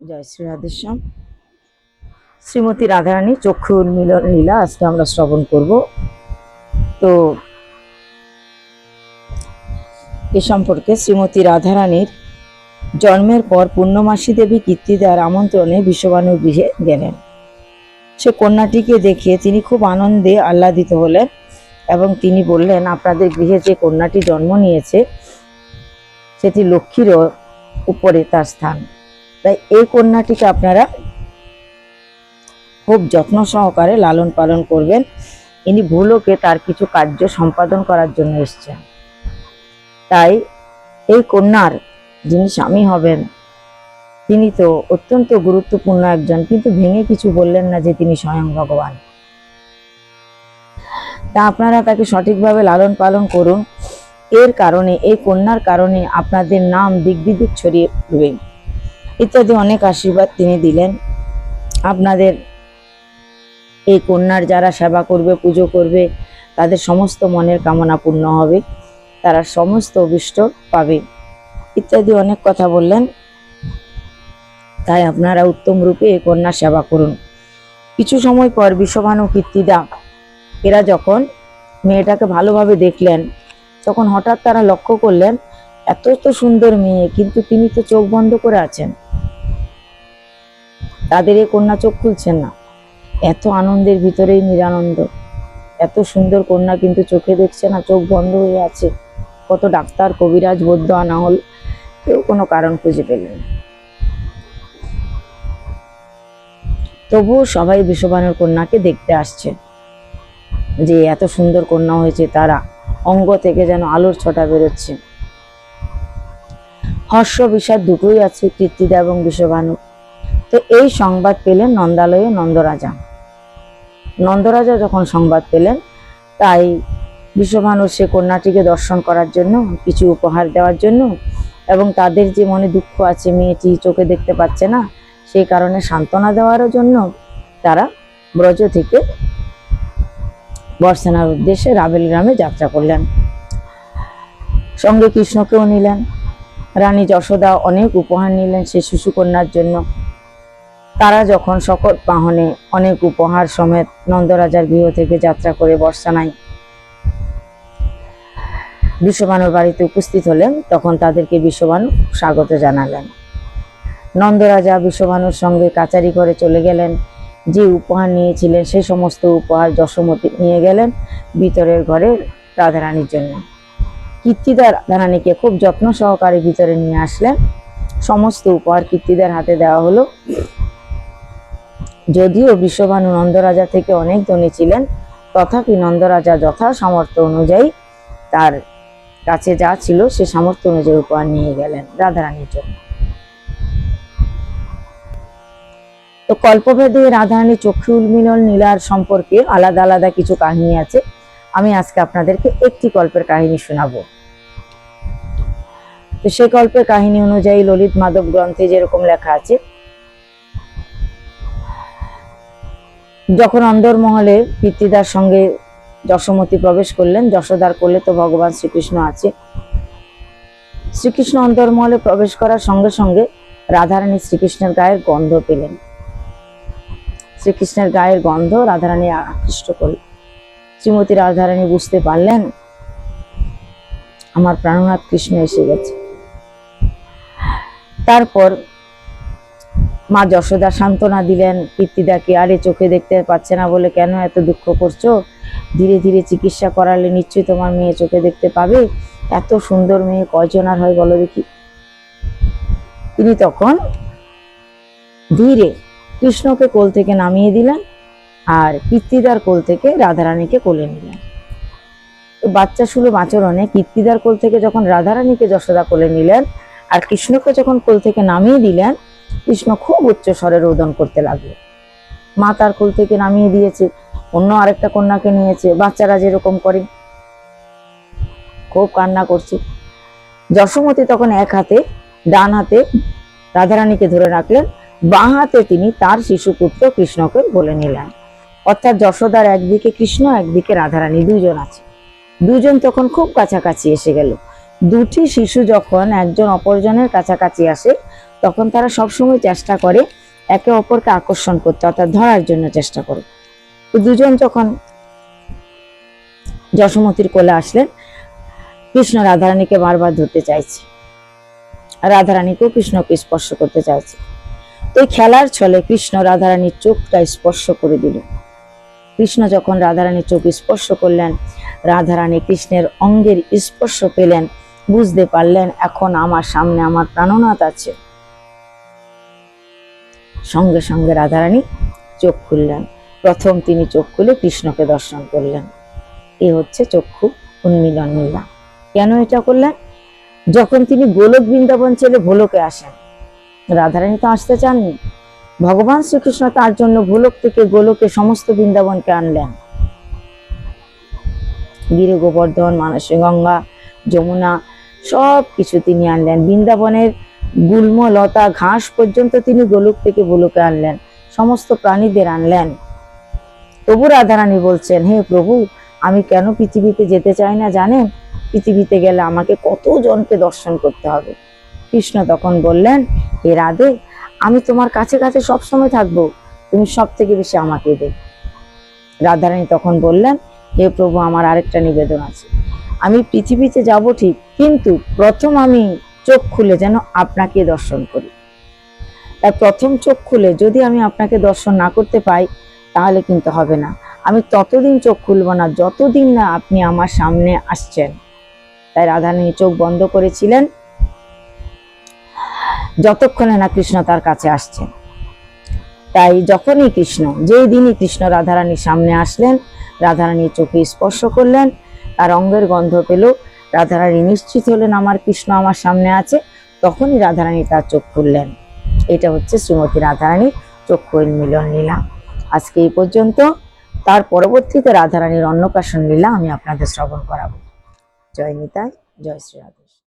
জয় শ্রী রাধেশ্যাম। শ্রীমতী রাধারানী চক্ষু উন্মিলন লীলা আজকে আমরা শ্রবণ করব। তো এ সম্পর্কে শ্রীমতী রাধারানীর জন্মের পর পূর্ণমাসী দেবী কীর্তিদার আমন্ত্রণে বিশ্ববানুর গৃহে গেলেন। সে কন্যাটিকে দেখে তিনি খুব আনন্দে আহ্লাদিত হলেন এবং তিনি বললেন, আপনাদের গৃহে যে কন্যাটি জন্ম নিয়েছে সেটি লক্ষ্মীর উপরে তার স্থান, তাই এই কন্যাটিকে আপনারা খুব যত্ন সহকারে লালন পালন করবেন। ইনি ভূলোকে তার কিছু কার্য সম্পাদন করার জন্য এসেছেন, তাই এই কন্যার যিনি স্বামী হবেন তিনি তো অত্যন্ত গুরুত্বপূর্ণ একজন, কিন্তু ভেঙে কিছু বললেন না যে তিনি স্বয়ং ভগবান। তা আপনারা তাকে সঠিকভাবে লালন পালন করুন। এর কারণে, এই কন্যার কারণে আপনাদের নাম দিক বিদিক ছড়িয়ে পড়বে ইত্যাদি অনেক আশীর্বাদ তিনি দিলেন। আপনাদের এই কন্যার যারা সেবা করবে, পুজো করবে, তাদের সমস্ত মনের কামনা পূর্ণ হবে, তারা সমস্ত অভিষ্ট পাবে ইত্যাদি অনেক কথা বললেন। তাই আপনারা উত্তম রূপে এই কন্যা সেবা করুন। কিছু সময় পর বিশ্বভানু কীর্তিদা এরা যখন মেয়েটাকে ভালোভাবে দেখলেন, তখন হঠাৎ তারা লক্ষ্য করলেন এত তো সুন্দর মেয়ে, কিন্তু তিনি তো চোখ বন্ধ করে আছেন। তাদের এই কন্যা চোখ খুলছেন না। এত আনন্দের ভিতরেই নিরানন্দ, এত সুন্দর কন্যা কিন্তু চোখে দেখছে না, চোখ বন্ধ হয়ে আছে। কত ডাক্তার, কবিরাজ, বৈদ্য আনা হল, কেউ কোনো কারণ খুঁজে পেলেন না। তবুও সবাই বিশ্বভানুর কন্যাকে দেখতে আসছে, যে এত সুন্দর কন্যা হয়েছে, তারা অঙ্গ থেকে যেন আলোর ছটা বেরোচ্ছে। হর্ষ বিষাদ দুটোই আছে কীর্তিদা এবং বিশ্বভানু। তো এই সংবাদ পেলেন নন্দালয়ে নন্দরাজা। নন্দরাজা যখন সংবাদ পেলেন, তাই বিশ্বভানুর সে কন্যাটিকে দর্শন করার জন্য, কিছু উপহার দেওয়ার জন্য, এবং তাদের যে মনে দুঃখ আছে, মেয়েটি চোখে দেখতে পাচ্ছে না, সেই কারণে সান্ত্বনা দেওয়ার জন্য তারা ব্রজ থেকে বর্ষানার উদ্দেশ্যে রাবেল গ্রামে যাত্রা করলেন। সঙ্গে কৃষ্ণকেও নিলেন। রানী যশোদা অনেক উপহার নিলেন সে শিশুকন্যার জন্য। তারা যখন সকল বাহনে অনেক উপহার সমেত নন্দরাজার গৃহ থেকে যাত্রা করে বর্ষানায় বিশ্বভানুর বাড়িতে উপস্থিত হলেন, তখন তাদেরকে বিশ্বভানু স্বাগত জানালেন। নন্দরাজা বিশ্বভানুর সঙ্গে কাচারি করে চলে গেলেন। যে উপহার নিয়েছিলেন সেই সমস্ত উপহার যশোমতী নিয়ে গেলেন ভিতরের ঘরে রাধারানীর জন্য। কীর্তিদা রাধারানীকে খুব যত্ন সহকারে ভিতরে নিয়ে আসলেন। সমস্ত উপহার কীর্তিদার হাতে দেওয়া হলো। যদিও বিশ্বভানু নন্দরাজা থেকে অনেক ধনী ছিলেন, তথাপি নন্দরাজা যথা সামর্থ্য অনুযায়ী তার কাছে যা ছিল সে সামর্থ্য অনুযায়ী উপহার নিয়ে গেলেন রাধারানীর জন্য। তো কল্পভেদে রাধারানী চক্ষু উন্মিলন লীলার সম্পর্কে আলাদা আলাদা কিছু কাহিনী আছে। আমি আজকে আপনাদেরকে একটি কল্পের কাহিনী শোনাবো। তো সেই কল্পের কাহিনী অনুযায়ী ললিত মাধব গ্রন্থে যেরকম লেখা আছে, যখন অন্দরমহলে কীর্তিদার সঙ্গে যশোমতী প্রবেশ করলেন, যশোদার কোলে তো ভগবান শ্রীকৃষ্ণ আছে। শ্রীকৃষ্ণ অন্দরমহলে প্রবেশ করার সঙ্গে সঙ্গে রাধারানী শ্রীকৃষ্ণের গায়ের গন্ধ পেলেন। শ্রীকৃষ্ণের গায়ের গন্ধ রাধারানী আকৃষ্ট করল। শ্রীমতী রাধারানী বুঝতে পারলেন আমার প্রাণনাথ কৃষ্ণ এসে গেছে। তারপর মা যশোদা সান্ত্বনা দিলেন কীর্তিদাকে, আরে চোখে দেখতে পাচ্ছে না বলে কেন এত দুঃখ করছো, ধীরে ধীরে চিকিৎসা করালে নিশ্চয়ই তোমার মেয়ে চোখে দেখতে পাবে। এত সুন্দর মেয়ে কয়জন আর হয় বলো দেখি। তিনি তখন ধীরে কৃষ্ণকে কোল থেকে নামিয়ে দিলেন আর কীর্তিদার কোল থেকে রাধারানীকে কোলে নিলেন। বাচ্চা সুলভ আচরণে কীর্তিদার কোল থেকে যখন রাধারানীকে যশোদা কোলে নিলেন আর কৃষ্ণকে যখন কোল থেকে নামিয়ে দিলেন, কৃষ্ণ খুব উচ্চ স্বরে রোদন করতে লাগলো। মা তার কোল থেকে নামিয়ে দিয়েছে, অন্য আরেকটা কন্যাকে নিয়েছে, বাচ্চারা যেরকম করে খুব কান্না করছে। যশোমতী তখন এক হাতে, ডান হাতে রাধারানীকে ধরে রাখলেন, বাঁ হাতে তিনি তার শিশুপুত্র কৃষ্ণকে বলে নিলেন। অর্থাৎ যশোদার একদিকে কৃষ্ণ, একদিকে রাধারানী, দুজন আছে। দুজন তখন খুব কাছাকাছি এসে গেল। দুটি শিশু যখন একজন অপরজনের কাছাকাছি আসে তখন তারা সবসময় চেষ্টা করে একে অপরকে আকর্ষণ করতে, অর্থাৎ ধরার জন্য চেষ্টা করে। তো দুজন যখন যশোমতীর কোলে আসলেন, কৃষ্ণ রাধারানীকে বারবার ধরতে চাইছে, রাধারানীকেও কৃষ্ণকে স্পর্শ করতে চাইছে। তো খেলার ছলে কৃষ্ণ রাধারানীর চোখটা স্পর্শ করে দিল। কৃষ্ণ যখন রাধারানীর চোখ স্পর্শ করলেন, রাধারানী কৃষ্ণের অঙ্গের স্পর্শ পেলেন, বুঝতে পারলেন এখন আমার সামনে আমার প্রাণনাথ আছে। সঙ্গে সঙ্গে রাধারানী চোখ খুললেন। প্রথম তিনি চোখ খুলে কৃষ্ণকে দর্শন করলেন। এ হচ্ছে চক্ষু উন্মীলন লীলা। কেন এটা করলেন? যখন তিনি গোলক বৃন্দাবন ছেড়ে ভোলকে আসেন, রাধারানী তো আসতে চাননি, ভগবান শ্রীকৃষ্ণ তার জন্য ভোলক থেকে গোলকে সমস্ত বৃন্দাবনকে আনলেন। গিরি গোবর্ধন, মানসী গঙ্গা, যমুনা সব কিছু তিনি আনলেন। বৃন্দাবনের গুল্ম লতা ঘাস পর্যন্ত তিনি গোলক থেকে ভোলকে আনলেন, সমস্ত প্রাণীদের আনলেন। তবু রাধারানী বলছেন, হে প্রভু, আমি কেন পৃথিবীতে যেতে চাই না জানেন? পৃথিবীতে গেলে আমাকে কত জনকে দর্শন করতে হবে। কৃষ্ণ তখন বললেন, হে রাধে, আমি তোমার কাছে কাছে সবসময় থাকবো, তুমি সব থেকে বেশি আমাকে দেবে। রাধারানী তখন বললেন, হে প্রভু, আমার আরেকটা নিবেদন আছে। আমি পৃথিবীতে যাব ঠিক, কিন্তু প্রথম আমি চোখ খুলে যেন আপনাকে দর্শন করি। তার প্রথম চোখ খুলে যদি আমি আপনাকে দর্শন না করতে পাই, তাহলে কিন্তু হবে না। আমি ততদিন চোখ খুলবো না যতদিন না আপনি আমার সামনে আসছেন। তাই রাধারানী চোখ বন্ধ করেছিলেন যতক্ষণে না কৃষ্ণ তার কাছে আসছেন। তাই যখনই কৃষ্ণ, যেই দিনই কৃষ্ণ রাধারানীর সামনে আসলেন, রাধারানীর চোখে স্পর্শ করলেন, তার অঙ্গের গন্ধ পেল, রাধারানী নিশ্চিত হলেন আমার কৃষ্ণ আমার সামনে আছে, তখনই রাধারানী তার চোখ খুললেন। এটা হচ্ছে শ্রীমতী রাধারানীর চক্ষু উন্মীলন লীলা। আজকে এই পর্যন্ত। তার পরবর্তীতে রাধারানীর অন্নপ্রাশন লীলা আমি আপনাদের শ্রবণ করাবো। জয় নিতাই, জয় শ্রী রাধা।